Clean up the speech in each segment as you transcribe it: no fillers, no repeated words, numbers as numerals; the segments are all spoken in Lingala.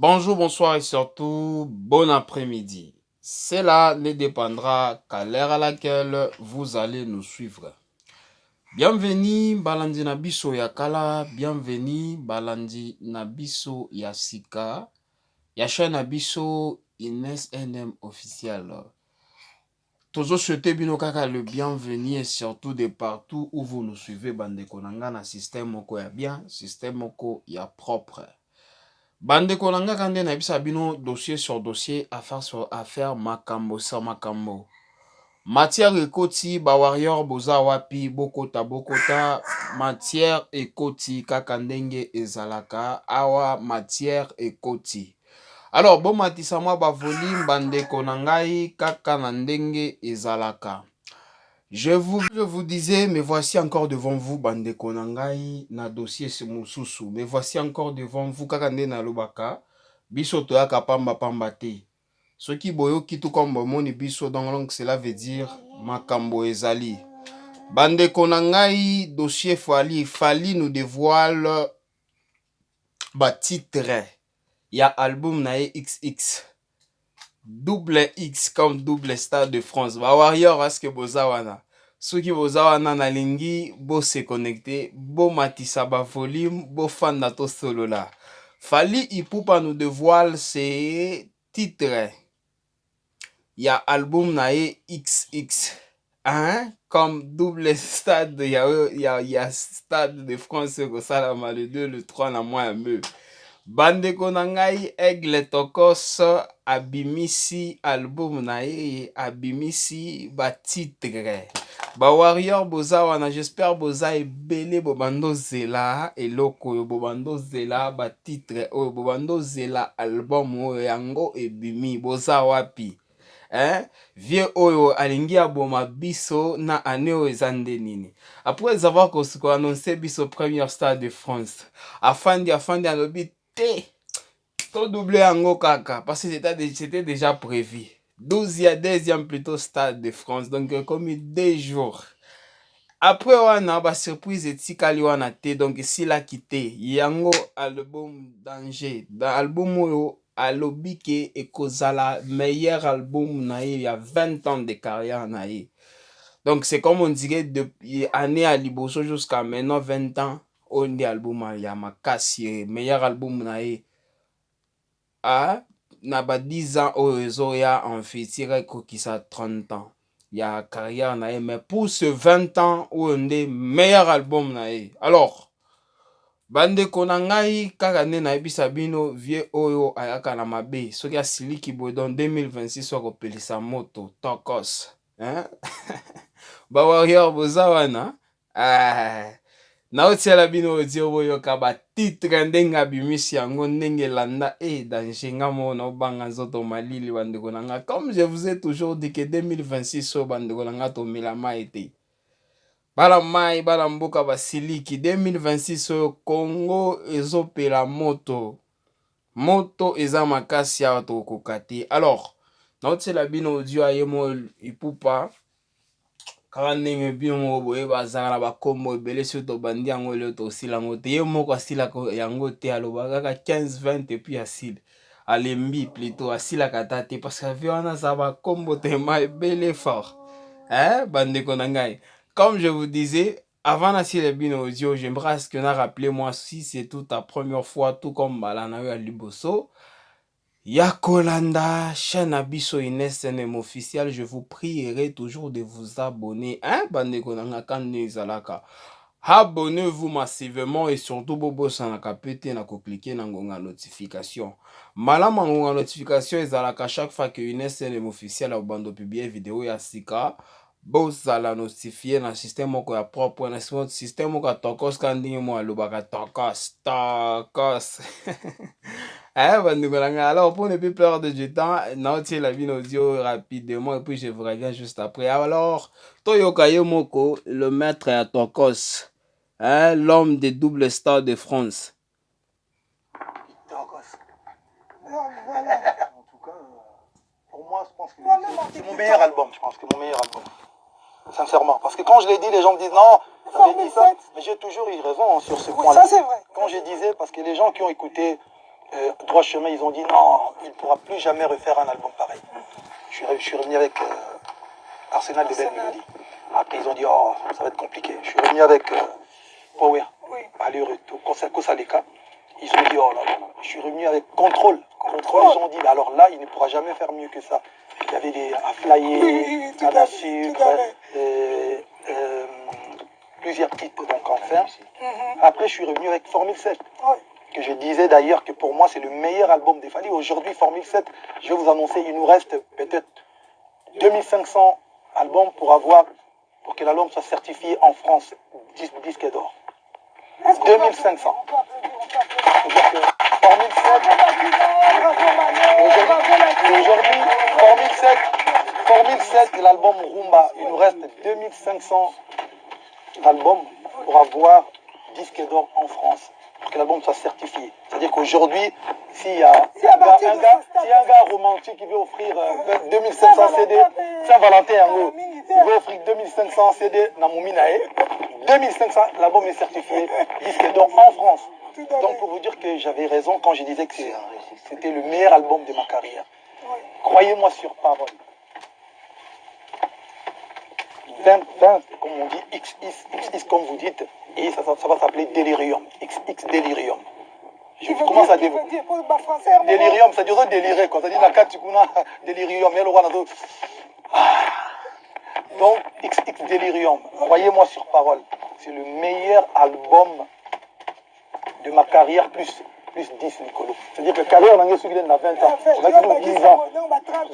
Bonjour, bonsoir et surtout bon après-midi. Cela ne dépendra qu'à l'heure à laquelle vous allez nous suivre. Bienvenue Balandi Nabiso Yakala, bienvenue Balandi Nabiso Yasika, Yacha Nabiso Ines NM officiel. Toujours souhaiter bino kaka le bienvenu et surtout de partout où vous nous suivez bande konanga na système moko ya bien, système moko ya propre. Bande konanga kande na bisa bino dossier sur dossier, affaire sur affaire, makambo sur makambo. Matière ekoti ba warrior boza wapi bokota bokota, matière ekoti kaka ndenge ezalaka awa matière ekoti. Alors bon matisa moi ba volume bande konangai kaka na ndenge ezalaka. Je vous disais, me voici encore devant vous, bande konangai, na dossier Moussousou. Me voici encore devant vous, kakande na lobaka, biso toyaka pamba pamba te. Ce qui boyo kitu comme moni biso, donc cela veut dire makambo ezali. Bande konangai, dossier fali nous dévoile ba titre. Ya album nae XX. Double X comme double Stade de France. Ba warrior aske bozawana. Ceux qui boza wana na lingi bo se connecter, bo matisa ba volume, bo fan na to solo là. Fali Ipupa nous dévoile ses titres. Ya album nae XX. Hein? Comme double stade, ya Stade de France, le 2, le 3, la moins mieux. Bande konangai Aigle Tokos abimisi album nae abimisi ba titre. Ba warrior boza wana j'espère boza ebele bobando zela eloko bobando zela ba titre o bobando zela album o yango ebimi boza wapi. Hein? Vieux oyo alingi aboma biso na aneo ezande nini. Après avoir annoncé biso première Stade de France. Afandi alobi tout doublé en kaka parce que c'était déjà prévu. 12e plutôt Stade de France. Donc comme 2 jours. Après on a ba surprise etikali wana te donc s'il a quitté yango album danger. Dans album oyo alobi ke ekozala meilleur album na il y a 20 ans de carrière na ye. Donc c'est comme on dirait depuis année à liboso jusqu'à maintenant 20 ans on dit album ya makasi meilleur album na ye. Ah, na ba 10 ans au réseau ya en fitire kokisa 30 ans. Il y a carrière na ye mais pour ce 20 ans où on dit meilleur album na ye. Alors bande konangai kaka ne na ebisa bino vieux oyo ayaka na mabe soki asiliki boy dans 2026 wako pelisa moto tokos hein. Ba warrior boza wana na otiela bino audio boyoka ba titre ndenge abimisi yango ndenge landa danger nga mona obanga nzoto malili bandeko nanga. Comme je vous ai toujours dit que 2026 o bandeko nanga tomela mai te bala mai bala mboka basiliki 2026 oyo Congo ezopela moto moto eza makasi awa tokoka te. Alors na otiela bino audio ayemo Ipupa kaka ndenge bino boye bazala na bakombo ebele soki tobandi yango leo tosila yango te ye moko asilaka yango te alobaka kaka 15-20 epuis asila alembi plutôt asilaka ta te parce que avi wana aza bakombo tema ebele fort bandeko na ngai. Comme je vous disais avant nasila bino audio, j'aimerais à ce que na rappelez moi si c'est toute ta première fois tout comme balana yo ya liboso ya kolanda chaîne Abiso Ines NM officiel, je vous prierai toujours de vous abonner. Hein, bandeko nanga kande ezalaka. Abonnez-vous massivement et surtout bobo sanaka pete na ko cliquer na ngonga notification. Malama ngonga notification ezalaka chaque fois que Ines NM officiel a bando publier vidéo ya sika. Bozala notifié na système moko ya propre na système moko ya tokos kandi mo alobaka tokos. Alors pour ne plus perdre du temps, notez la vidéo audio rapidement et puis je vous reviens juste après. Alors, Toyoka Yomoko, le maître à Tokos, l'homme des doubles stars de France. Tokos. Voilà. En tout cas, pour moi, je pense que c'est mon meilleur album. Je pense que mon meilleur album. Sincèrement. Parce que quand je l'ai dit, les gens me disent non, j'ai dit ça. Mais j'ai toujours eu raison sur ce point-là. Ça, c'est vrai. Quand je disais, parce que les gens qui ont écouté Droit Chemin, ils ont dit non, il ne pourra plus jamais refaire un album pareil. Je suis revenu avec Arsenal de Belle Mélodie. Après, ils ont dit oh, ça va être compliqué. Je suis revenu avec Power, aller-retour, Kosaleka. Ils ont dit oh là là. Je suis revenu avec Contrôle. Contrôle, ils ont dit alors là, il ne pourra jamais faire mieux que ça. Il y avait des à flyer, à sucre, plusieurs titres, donc enfin. Après, je suis revenu avec Formule 7. Que je disais d'ailleurs que pour moi, c'est le meilleur album des Fally. Aujourd'hui, Formule 7, je vais vous annoncer, il nous reste peut-être 2500 albums pour que l'album soit certifié en France, disque d'or. 2500. C'est-à-dire que Formule 7, aujourd'hui, Formule 7 et l'album Rumba, il nous reste 2500 albums pour avoir disque d'or en France, pour que l'album soit certifié. C'est-à-dire qu'aujourd'hui, s'il y a un gars romantique qui veut offrir 2500 CD, Saint-Valentin en gros, il veut offrir 2500 CD dans mon minae, 2500, l'album est certifié disque d'or en France. Donc pour vous dire que j'avais raison quand je disais que c'était le meilleur album de ma carrière. Croyez-moi sur parole. 20, comme on dit, XX comme vous dites, et ça va s'appeler Delirium, XX Delirium. Je commence à dire Delirium, ça dit délirer, quand ça dit Nakatikuna, Delirium, donc XX Delirium, croyez-moi sur parole, c'est le meilleur album de ma carrière plus 10 Nicolo. C'est-à-dire que la carrière dans celui qui a 20 ans, on a 10 ans.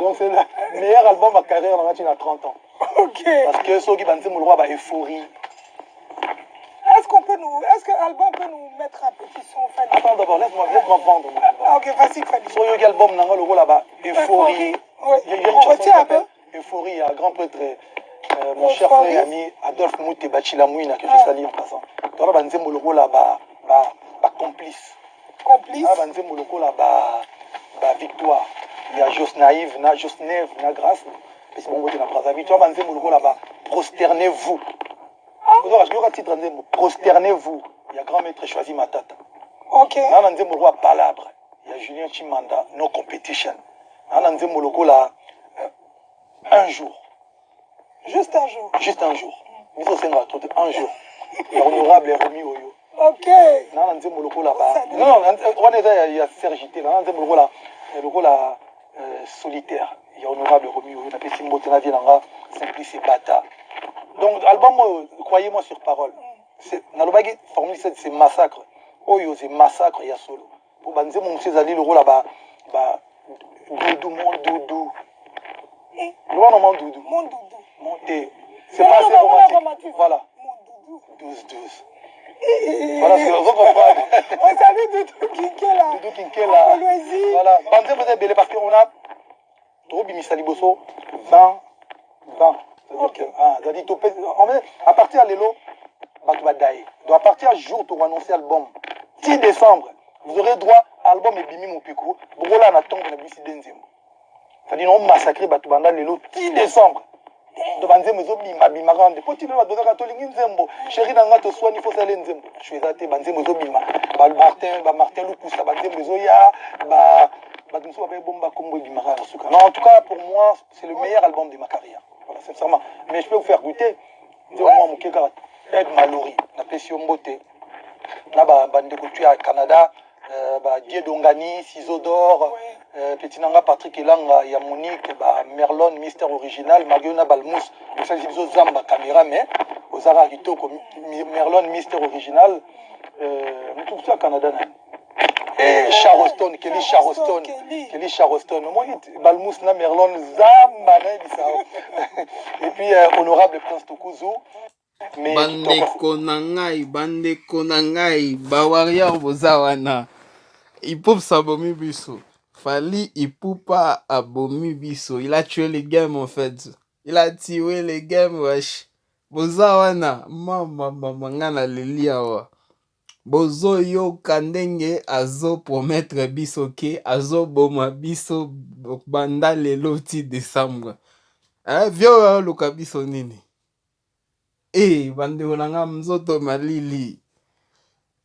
Donc c'est le meilleur album de ma carrière dans a 30 ans. Parce que ceux qui ont roi euphorie. Est-ce que l'album peut nous mettre un petit son Fally? Attends d'abord, laisse-moi vendre mon album. Ah, ok, vas-y Fally. Sur le album, le rôle là-bas, euphorie. Oui. Il y a une chanson qui s'appelle Euphorie, il y a un grand prêtre, mon cher frère et ami Adolphe Mouté Bachilamouina, que je salue en passant. Donc là, il y a le rôle là-bas, complice. Complice. Là, il y a le rôle là-bas, victoire. Il y a Jos Naïve, Jos Nève, Grâce. Et c'est bon, vous êtes dans Brazzaville. Tu vois, il y a le rôle là-bas, prosternez-vous. Prosternez-vous. Il y a grand maître choisi ma tata. Ok. Là, il y a le roi Palabre. Il y a Julien Chimanda, No Competition. Là, il y a le rôle là, un jour. Juste un jour. Juste un jour. Un jour. Il y a honorable et Romy Oyo. Ok. Là, il y a le rôle là-bas. Non, il y a Sergité. Là, il y a le rôle là, solitaire. Il y a honorable Romy Oyo. Il y a Simbo Tenavie Nanga, Simplice et Bata. Donc, l'album, croyez-moi sur parole. Nalobagi Formule 7, c'est massacre. Oyo, c'est massacre, il y a solo. Pour Banze, mon fils Ali, le rôle là-bas, Doudou, mon Doudou. Le roi, non, mon Doudou. Mon Doudou. Monté. C'est pas assez romantique. Voilà. Mon Doudou. 12. Voilà ce que vous comprenez. On salue Doudou Kinkela. Doudou Kinkela. Voilà. Banze, vous êtes belé parce qu'on a trop Bimisa Liboso, 20. C'est-à-dire que, à partir de l'élo, donc à partir du jour où on annonce l'album, 10 décembre, vous aurez droit à l'album et Bimi Mopikou. Brola na tombe na bisi denzemo. C'est-à-dire on massacre Batubanda l'élo 10 décembre. Donc banzemo zo bima bima rande. Poti na badoka katolingi nzembo. Chéri na ngato swani fo sale nzembo. Je suis até banzemo zo bima. Martin Lukusa banzemo zo ya ba non, en tout cas, pour moi, c'est le meilleur album de ma carrière. Voilà, sincèrement. Mais je peux vous faire goûter. Moi, mon keka, Ed Mallory, na Pession Mbote. Là, bandeko tu à Canada, Dieu Dongani, Ciseaux d'or, Petit Nanga, Patrick Elanga, il y a Monique, Merlon, Mystère Original, Magiona Balmous, le seul Ciseaux Zamba, caméra, mais aux Ara Hitoko, Merlon, Mystère Original, tout ça à Canada. Et Charleston, Kelly Charleston. Moi, Balmous, na Merlon, Zamba, et puis honorable Prince Tokuzu. Bandeko na ngai, bawaria bozawana. Hip-hop sabomi biso. Fally Ipupa abomi biso. Il a tué les games en fait. Il a tué les games, wesh. Bozawana, mama, ngana lelia wa. Bozo yo kandenge azo promettre biso ke azo boma biso banda lelo ti décembre. Vio luka biso nini? Bandeko nanga mzoto malili.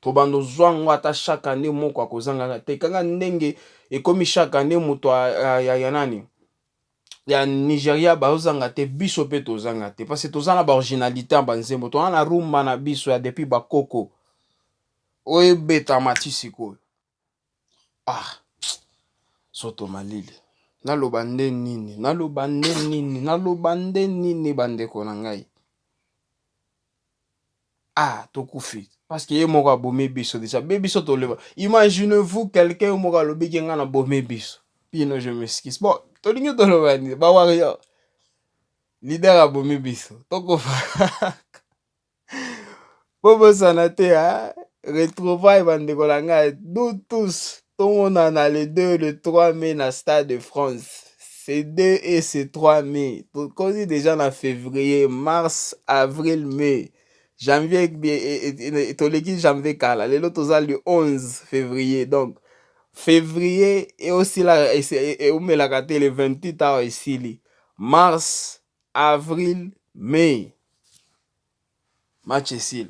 to bando zwango ata chaque année moko akozanga te kanga ndenge ekomi chaque année moto ya nani ya Nigeria bazanga te biso pe tozanga te parce que tozana ba originalité en banzembo to na rumba na biso ya depuis bakoko oyo beta matisi ko soto malili naloba nde nini bandeko na ngai tokufi parce que ye moko abomi biso déjà be biso toleba imaginez-vous quelqu'un moko alobiki nga na bomi biso pino je m'excuse bon tolingi toloba nini ba warrior leader abomi biso tokofa bobosana te retrouvaille bandeko na ngai nous tous tomonana le 2 le 3 mai na Stade de France. C'est 2 et c'est 3 mai. Tokozi déjà na février, mars, avril, mai. Janvier, toleki janvier kala. Lelo toza le 11 février. Donc, février et aussi là, et on met la carte le 28 ans ici. Mars, avril, mai. Match ici.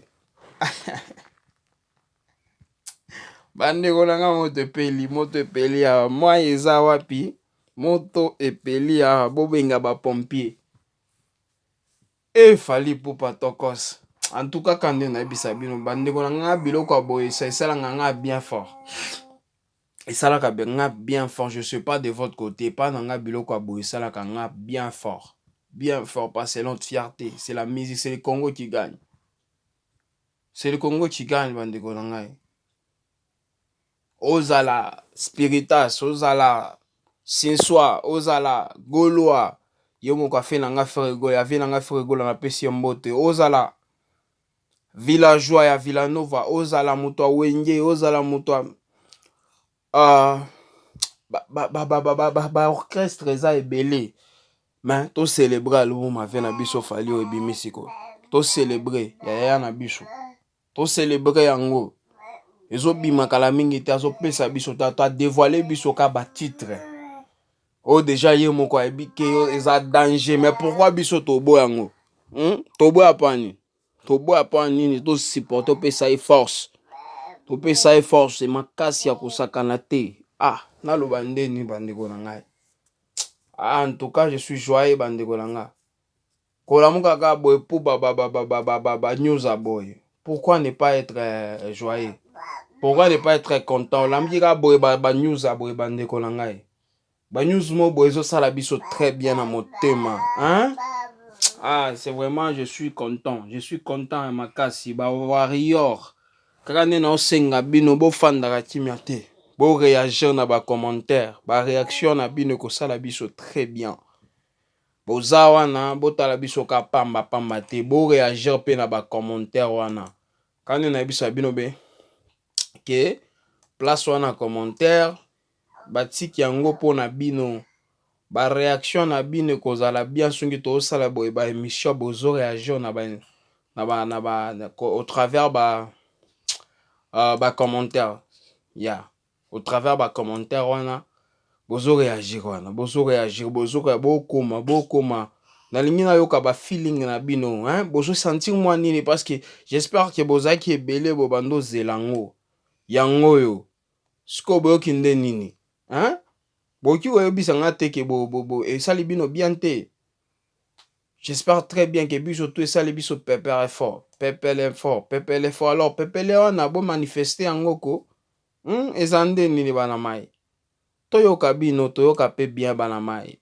Bandeko nanga moto epeli awa mwa eza wapi moto epeli awa bobenga ba pompier fali pupa tokos en tout cas kande na ebisa bino bandeko nanga biloko aboye ça esalanga nga bien fort esalaka nga bien fort je suis pas de votre côté pas nanga biloko aboye esalaka nga bien fort parce que notre fierté c'est la musique, c'est le Congo qui gagne, bandeko nanga. Ozala spiritas, ozala sinsoi, ozala gaulois, yomo ka fe nanga frego, ya vi nanga frego na pesi mbote, ozala villageois ya Villanova, ozala muto a wenge, ozala muto ba orchestre eza ebele, mais to célébrer alumu ma ve na biso fali o ebimisiko, to célébrer ya na biso, to célébrer yango. Ezo bimaka la mingi te azo pesa biso ta dévoiler biso ka ba titre déjà ye moko ebike eza danger mais pourquoi biso tobo yango tobo apani nini to supporter pesa force c'est makasi ya kosakana te naloba ndeni bandeko na ngai en tout cas je suis joyeux bandeko na ngai kolamuka ka boy pour ba news aboy pourquoi ne pas être joyeux. Pourquoi ne pas être content? L'ambiga boy ba news aboy bandeko na ngai. Ba news mo boy zo sala biso très bien à mon thème. C'est vraiment je suis content makasi ba warrior. Kaka ne na osenga bino bo fandaka kimia te. Bo réagir na ba commentaire, ba réaction na bino ko sala biso très bien. Bo za wana bo tala biso ka pamba te. Bo réagir pe na ba commentaire wana. Kane na biso bino be que place wana commentaire batiki yango po na bino ba réaction na bino kozala bien sungi to sala boy ba émission bozo réagir na au travers ba commentaire au travers ba commentaire wana bozo réagir bokoma nalingi na yoka ba feeling na bino bozo sentir moi nini parce que j'espère que bozaki ebele bo bando zelango yango yo siko boyoki nde nini boki oyebisa nga te ke bo esali bino bien te. J'espère très bien que biso to esali biso pepele fort alors pepele wana bo manifester yango ko eza nde nini bana mai toyoka bino toyoka pe bien bana mai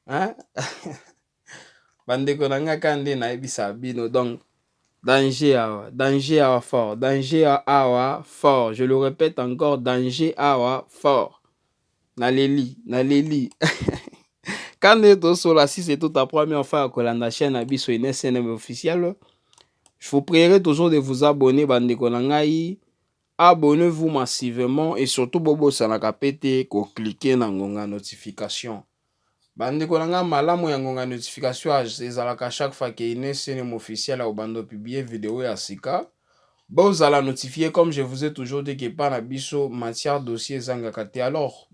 bandeko na nga kande na ebisa bino donc danger awa fort, je le répète encore, danger awa fort. Naleli. Quand si c'est toute la première fois que la chaîne Abisso une SNM officielle, je vous prierai toujours de vous abonner, bandeko na ngai. Abonnez-vous massivement et surtout bobo sanaka pete ko cliquer na ngonga notification. Bandeko na nga malamu ya ngonga notification ezalaka chaque fois que une SNM officielle au bando publier vidéo ya sika. Vous allez notifier comme je vous ai toujours dit que pas na biso matière dossier zangakate. Alors,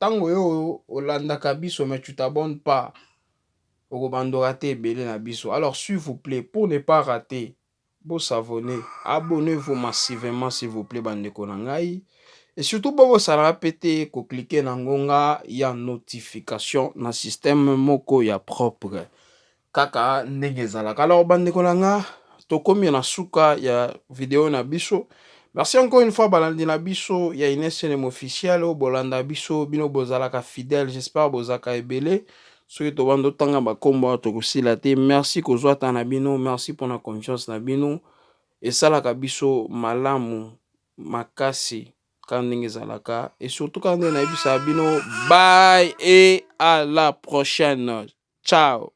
tango yo olanda kabiso mais tu t'abonnes pas au bando raté belé na biso. Alors s'il vous plaît pour ne pas rater Bo s'abonner. Abonnez-vous massivement s'il vous plaît bandeko na ngai. Et surtout bo sala pété ko cliquer na ngonga ya notification na système moko ya propre. Kaka ndenge ezalaka. Alors bandeko na nga tokomi na suka ya vidéo na biso. Merci encore une fois balandi na biso ya Inesene officiel o bolanda biso bino bozalaka fidèle. J'espère bozaka ebele. Soki to bando tanga bakombo to kusila te. Merci kozwa ta na bino, merci pour la confiance na bino. Et salaka biso malamu makasi quand ndenge ezalaka et surtout quand ndenge na bisa bino. Bye et à la prochaine. Ciao.